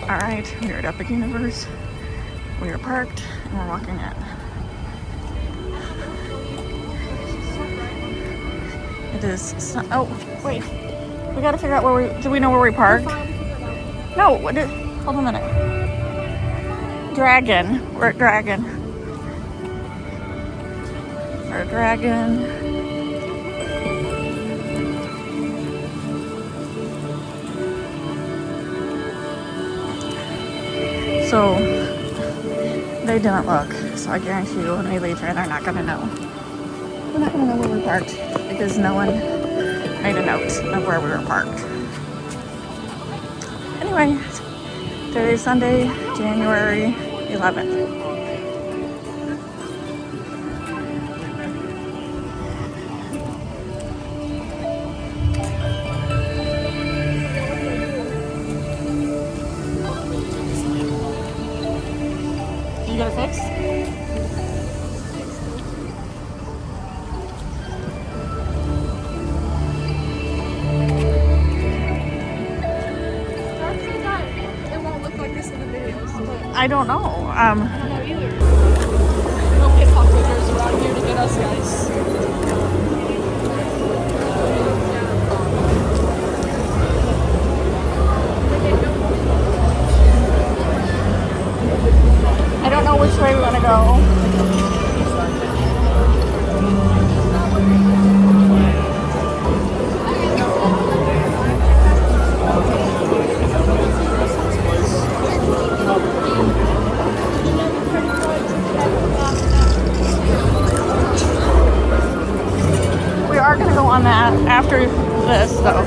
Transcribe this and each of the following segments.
All right, we're at Epic Universe. We are parked and we're walking in. It is. Oh, wait. We gotta figure out where we. Do we know where we parked? No. Hold on a minute. Dragon. We're at Dragon. We're at Dragon. So they didn't look. So I guarantee you, when we leave here, they're not gonna know. We're not gonna know where we parked because no one made a note of where we were parked. Anyway, today is Sunday, January 11th. You got it fixed? I don't know. I don't know either. No pickpocketers around here to get us, guys. I don't know which way we want to go. We are going to go on that after this, though.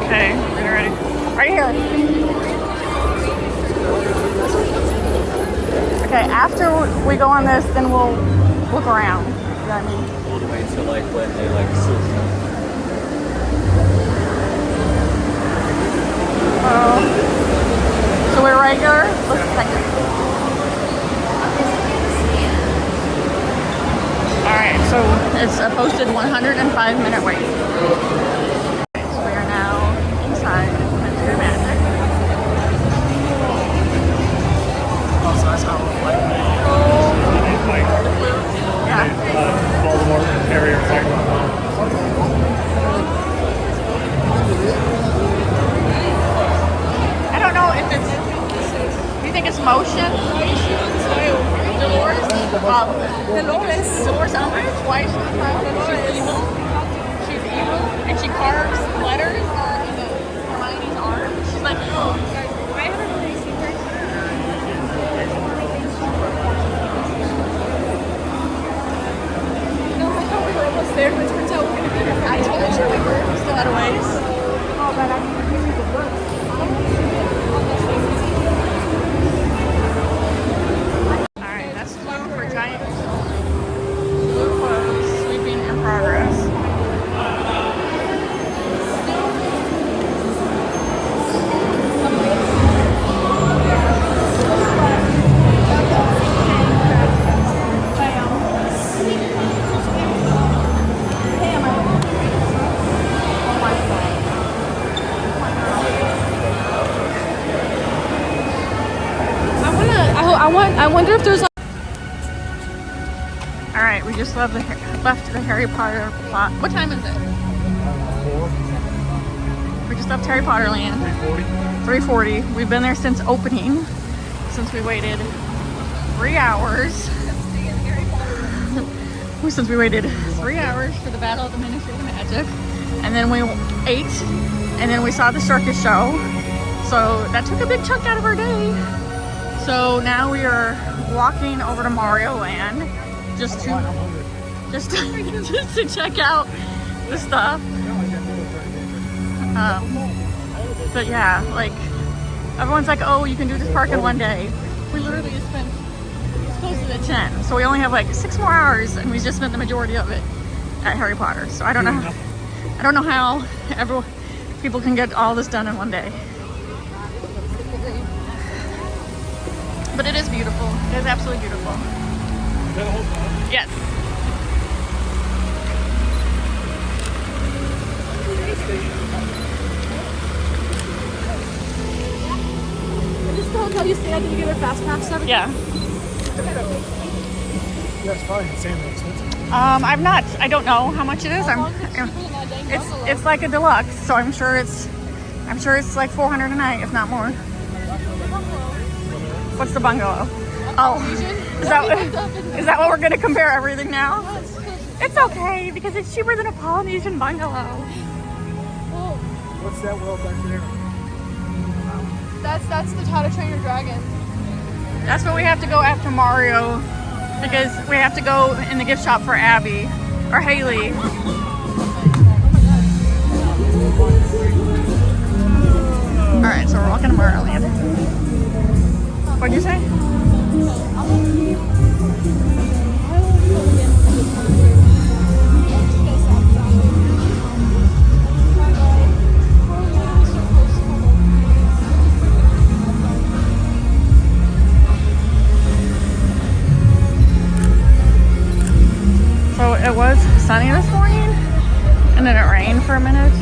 Okay, we're ready. Right here. Okay, after we go on this, then we'll look around. You know what I mean? All the way to like when they like sit. So we're regular. Let's second. All right, so it's a posted 105-minute wait. So we are now inside Mystery Magic. Oh, so that's how like Yeah. Baltimore area fighting. I don't know if it's. Do you think it's motion? Dolores. Dolores Umbridge. Why is she evil? She's evil, and she carves letters on Hermione's arm. She's like, oh. I haven't really seen her. No, I thought we were almost there, but it turns out we're going to be here. I told you we were still out of ways. Oh, but I didn't give you the book. Alright, that's blue for giant. Blue clothes, sweeping in progress. I wonder if there's like Alright, we just left the Harry Potter plot. What time is it? We just left Harry Potter Land. 3:40. We've been there since opening. Since we waited 3 hours. Since we waited 3 hours for the Battle of the Ministry of Magic. And then we ate. And then we saw the circus show. So that took a big chunk out of our day. So now we are walking over to Mario Land just to check out the stuff. But yeah, like everyone's like, oh, you can do this park in one day. We literally just spent close to 10, so we only have like 6 more hours, and we just spent the majority of it at Harry Potter. So I don't know. I don't know how people can get all this done in one day. But it is beautiful. It is absolutely beautiful. Yes. Is this the hotel you stay at? Did you get a fast pass? Yeah. Yeah, it's probably insanely expensive. I've not. I don't know how much it is. It's like a deluxe, so I'm sure it's like $400 a night, if not more. What's the bungalow? Oh, is that what we're gonna compare everything now? It's okay because it's cheaper than a Polynesian bungalow. What's that world back there? That's the How to Train Your Dragon. That's what we have to go after Mario, because we have to go in the gift shop for Abby or Haley. All right, so we're walking to Mario Land. What'd you say? So it was sunny this morning, and then it rained for a minute.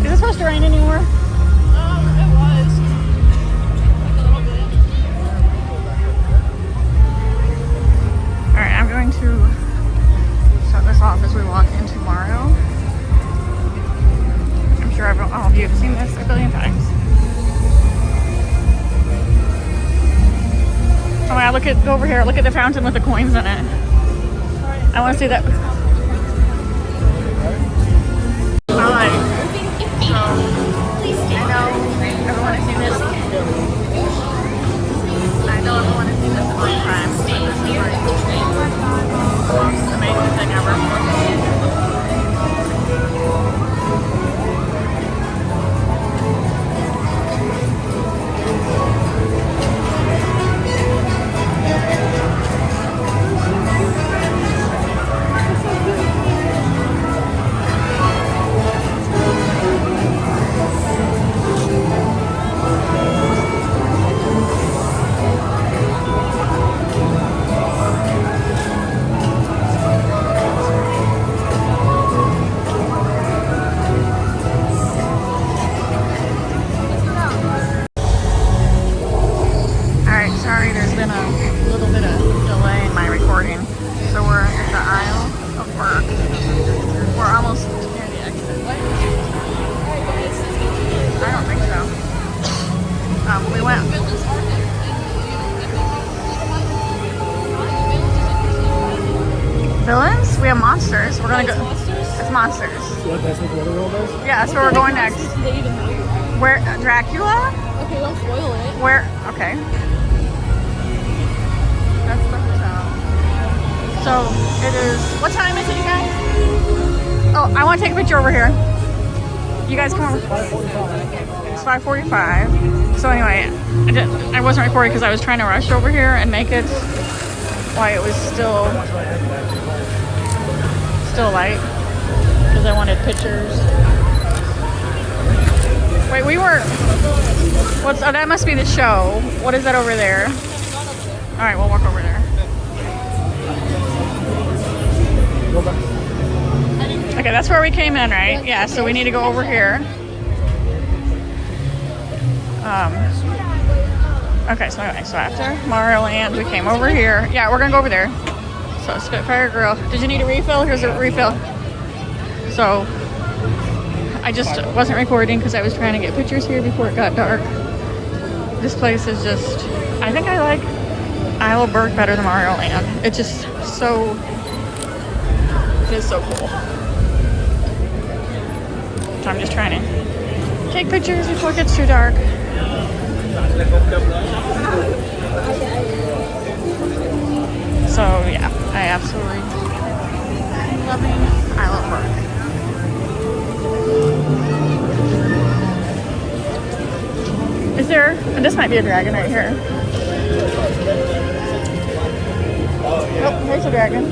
Is it supposed to rain anymore? It was. Like a little bit. Alright, I'm going to shut this off as we walk into Mario. I'm sure all of you have seen this a billion times. Oh yeah, go over here, look at the fountain with the coins in it. I want to see that. Alright. I know everyone has seen this. I know everyone has seen this a million times. This is like the most amazing thing ever. Villains? We have monsters. We're gonna go. It's monsters. What, that's what the other world is? Yeah, that's where we're going next. Where? Dracula? Okay, don't spoil it. Where? Okay. That's the hotel. So it is. What time is it, you guys? Oh, I want to take a picture over here. You guys come over. 5:45. It's 5:45. So anyway, I wasn't recording because I was trying to rush over here and make it while it was still light, because I wanted pictures. Wait, we were. What's? Oh, that must be the show. What is that over there? All right, we'll walk over there. Go back. Okay, that's where we came in, right? Yeah. So we need to go over here. Okay, so anyway, so after Mario Land, we came over here. Yeah, we're gonna go over there. So Spitfire Grill. Did you need a refill? Here's a refill. So I just wasn't recording because I was trying to get pictures here before it got dark. This place is just, I think I like Isle of Berg better than Mario Land. It's just so, it is so cool. So I'm just trying to take pictures before it gets too dark. So yeah, I absolutely loving Isle of Berg. Is there? And this might be a dragon right here. Oh, there's a dragon.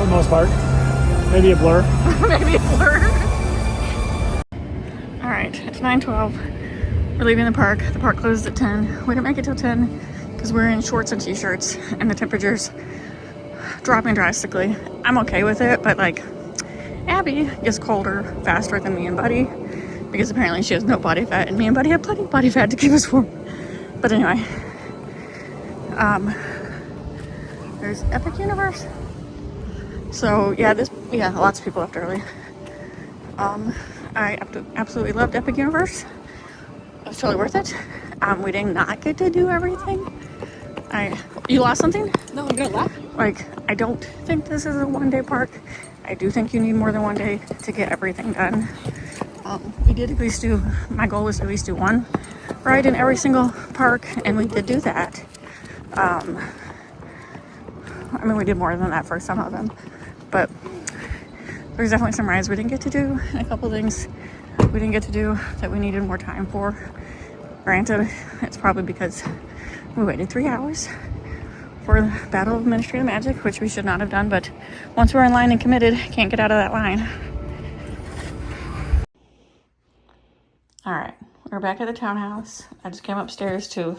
the most part. Maybe a blur. Maybe a blur. All right, it's 9:12. We're leaving the park. The park closes at 10. We didn't make it till 10 because we're in shorts and t-shirts and the temperature's dropping drastically. I'm okay with it, but like Abby gets colder faster than me and Buddy because apparently she has no body fat and me and Buddy have plenty of body fat to keep us warm. But anyway, there's Epic Universe. So yeah, lots of people left early. I absolutely loved Epic Universe. It was totally worth it. We did not get to do everything. You lost something? No, I'm gonna laugh. Like, I don't think this is a one-day park. I do think you need more than one day to get everything done. We did at least do, my goal was to at least do one ride in every single park, and we did do that. I mean, we did more than that for some of them, but there's definitely some rides we didn't get to do, and a couple things we didn't get to do that we needed more time for. Granted, it's probably because we waited 3 hours for the Battle of Ministry of Magic, which we should not have done, but once we're in line and committed, can't get out of that line. All right, we're back at the townhouse. I just came upstairs to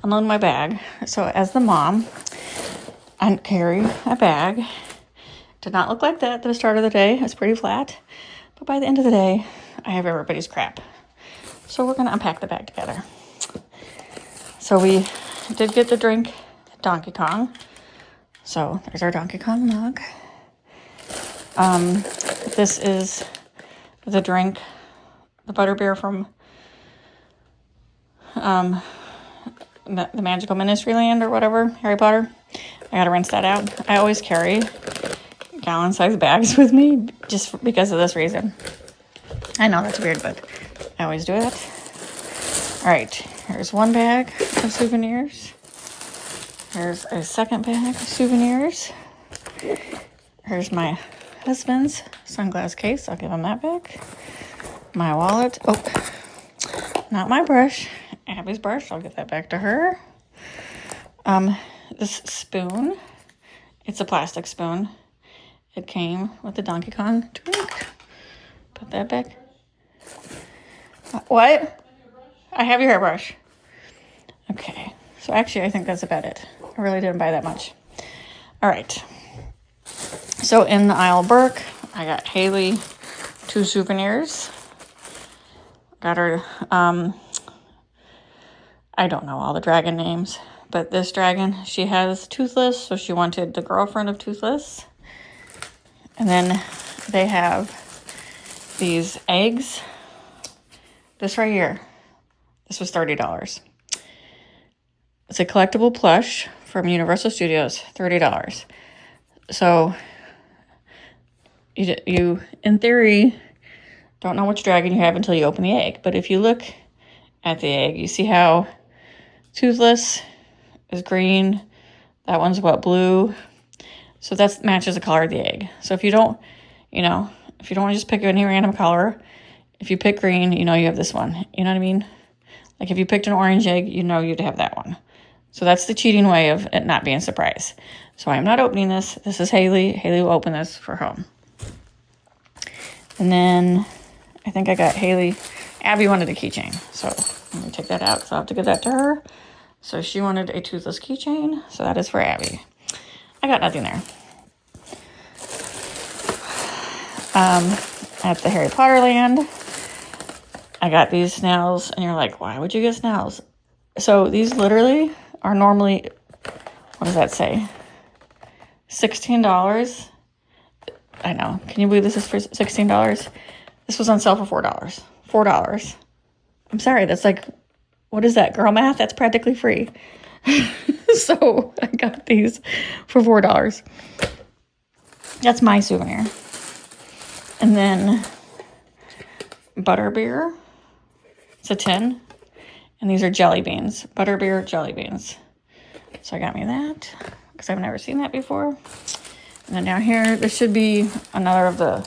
unload my bag. So as the mom, I carry a bag. Did not look like that at the start of the day. It was pretty flat. But by the end of the day, I have everybody's crap. So we're going to unpack the bag together. So we did get to drink Donkey Kong. So there's our Donkey Kong mug. This is the drink, the butterbeer from the Magical Ministry Land or whatever, Harry Potter. I gotta rinse that out. I always carry gallon-sized bags with me just because of this reason. I know that's weird, but I always do it. All right, here's one bag of souvenirs. Here's a second bag of souvenirs. Here's my husband's sunglass case. I'll give him that back. My wallet. Oh, not my brush. Abby's brush. I'll give that back to her. This spoon. It's a plastic spoon. It came with the Donkey Kong drink. Put that back. What? I have your hairbrush. Okay. So actually, I think that's about it. I really didn't buy that much. All right. So in the Isle of Burke, I got Haley 2 souvenirs. Got her, I don't know all the dragon names, but this dragon, she has Toothless, so she wanted the girlfriend of Toothless. And then they have these eggs. This right here. This was $30. It's a collectible plush from Universal Studios, $30. So you in theory, don't know which dragon you have until you open the egg. But if you look at the egg, you see how Toothless is green. That one's what, blue? So that matches the color of the egg. So if you don't, if you don't want to just pick any random color, if you pick green, you have this one. You know what I mean? Like if you picked an orange egg, you'd have that one. So that's the cheating way of it not being a surprise. So I'm not opening this. This is Haley. Haley will open this for home. And then I think I got Haley. Abby wanted a keychain. So let me take that out. So I'll have to give that to her. So she wanted a Toothless keychain. So that is for Abby. I got nothing there. At the Harry Potter land, I got these snails. And you're like, why would you get snails? So these literally are normally, what does that say? $16. I know. Can you believe this is for $16? This was on sale for $4. $4. I'm sorry. That's like, what is that? Girl math? That's practically free. So I got these for $4. That's my souvenir. And then butterbeer. It's a tin. And these are jelly beans. Butterbeer jelly beans. So I got me that because I've never seen that before. And then down here, this should be another of the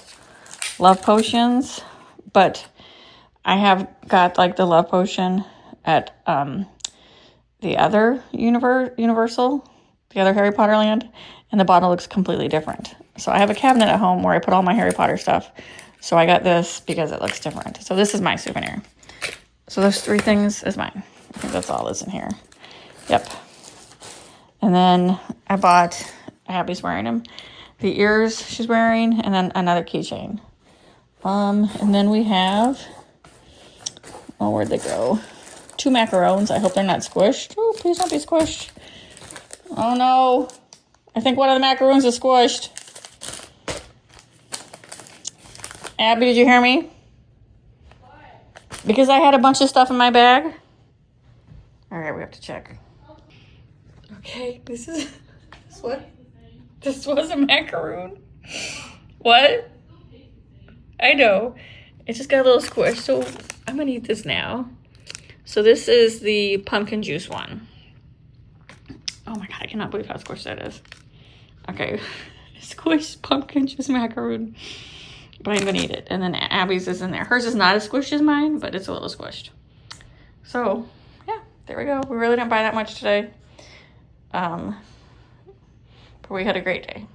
love potions. But I have got like the love potion at the other Universal, the other Harry Potter land. And the bottle looks completely different. So I have a cabinet at home where I put all my Harry Potter stuff. So I got this because it looks different. So this is my souvenir. So those 3 things is mine. I think that's all that's in here. Yep. And then I bought, Abby's wearing them, the ears she's wearing, and then another keychain. And then we have, oh, where'd they go? 2 macarons. I hope they're not squished. Oh, please don't be squished. Oh no. I think one of the macaroons is squished. Abby, did you hear me? What? Because I had a bunch of stuff in my bag. All right, we have to check. Okay, this was a macaroon. What? I know. It just got a little squished, so I'm gonna eat this now. So this is the pumpkin juice one. Oh my God, I cannot believe how squished that is. Okay, squished pumpkin juice macaroon. But I'm gonna eat it. And then Abby's is in there. Hers is not as squished as mine, but it's a little squished. So, yeah, there we go. We really didn't buy that much today. But we had a great day.